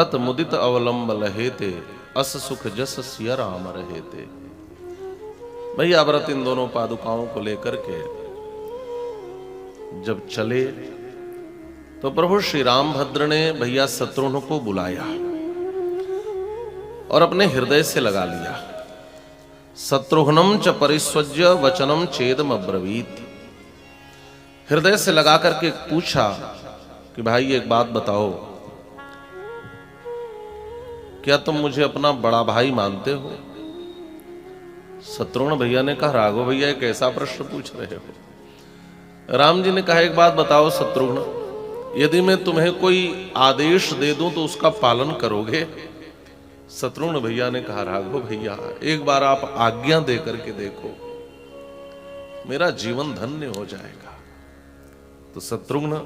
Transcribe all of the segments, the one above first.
भरत मुदित अवलंब लहेते, अस सुख जस सिया राम रहेते। भैया भरत इन दोनों पादुकाओं को लेकर के जब चले तो प्रभु श्री रामभद्र ने भैया शत्रुघ्न को बुलाया और अपने हृदय से लगा लिया। शत्रुघ्नम च परिस्वज्य वचनम चेदम अब्रवीत। हृदय से लगा करके पूछा कि भाई एक बात बताओ, क्या तुम मुझे अपना बड़ा भाई मानते हो? शत्रुघ्न भैया ने कहा राघव भैया एक ऐसा प्रश्न पूछ रहे हो। राम जी ने कहा एक बात बताओ शत्रुघ्न, यदि मैं तुम्हें कोई आदेश दे दूं तो उसका पालन करोगे? शत्रुघ्न भैया ने कहा राघव भैया एक बार आप आज्ञा दे करके देखो, मेरा जीवन धन्य हो जाएगा। तो शत्रुघ्न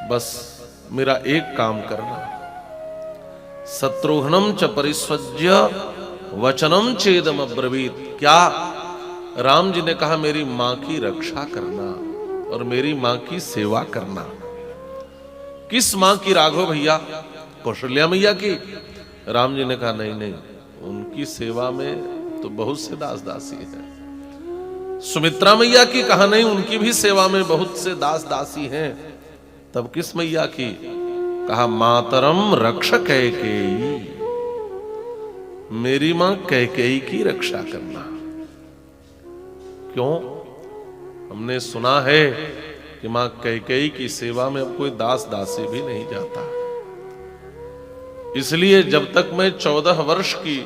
बस मेरा एक काम करना, शत्रुघ्नम च परिस्वज्य वचनम चेदम अब्रवीत। क्या राम जी ने कहा मेरी मां की रक्षा करना और मेरी मां की सेवा करना। किस मां की राघव भैया? कौशल्या मैया की। राम जी ने कहा नहीं नहीं, उनकी सेवा में तो बहुत से दास दासी हैं। सुमित्रा मैया की? कहा नहीं, उनकी भी सेवा में बहुत से दास दासी हैं। तब किस मैया की? कहा मातरम रक्ष कैकेयी, मेरी मां कैकेयी की रक्षा करना। क्यों? हमने सुना है कि मां कैकेयी की सेवा में अब कोई दास दासी भी नहीं जाता। इसलिए जब तक मैं 14 वर्ष की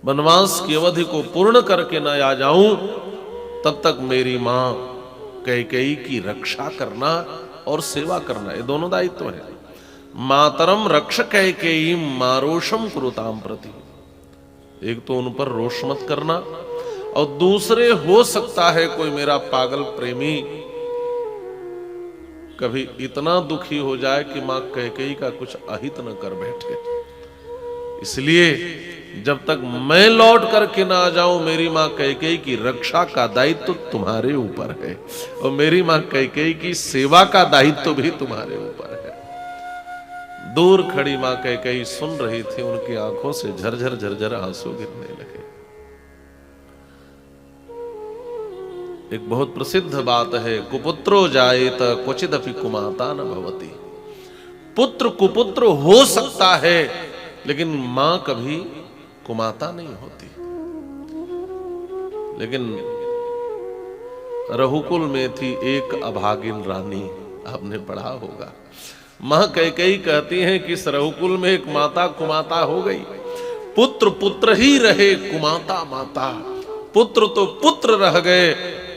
वनवास की अवधि को पूर्ण करके न आ जाऊं, तब तक मेरी मां कैकेयी की रक्षा करना और सेवा करना, ये दोनों दायित्व है। मातरम रक्ष कैकेयी मारोषम कुरुताम प्रति। एक तो उन पर रोष मत करना, और दूसरे हो सकता है कोई मेरा पागल प्रेमी कभी इतना दुखी हो जाए कि मां कैकेयी का कुछ अहित न कर बैठे। इसलिए जब तक मैं लौट करके ना आ जाऊं, मेरी मां कैकेयी की रक्षा का दायित्व तो तुम्हारे ऊपर है, और मेरी मां कैकेयी की सेवा का दायित्व भी तुम्हारे ऊपर है। दूर खड़ी मां कैकेयी सुन रही थी, उनकी आंखों से झरझर झरझर आंसू गिरने लगे। एक बहुत प्रसिद्ध बात है, कुपुत्रो जायेत क्वचिदपि कुमाता न भवति। पुत्र कुपुत्र हो सकता है, लेकिन मां कभी कुमाता नहीं होती। लेकिन रघुकुल में थी एक अभागिन रानी, आपने पढ़ा होगा। मां कैकेयी कहती हैं कि इस रघुकुल में एक माता कुमाता हो गई, पुत्र पुत्र ही रहे कुमाता माता। पुत्र तो पुत्र रह गए,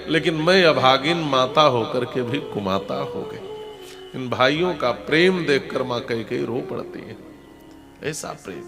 लेकिन मैं अभागिन माता होकर के भी कुमाता हो गई। इन भाइयों का प्रेम देखकर मां कैकेयी रो पड़ती है। ऐसा प्रेम।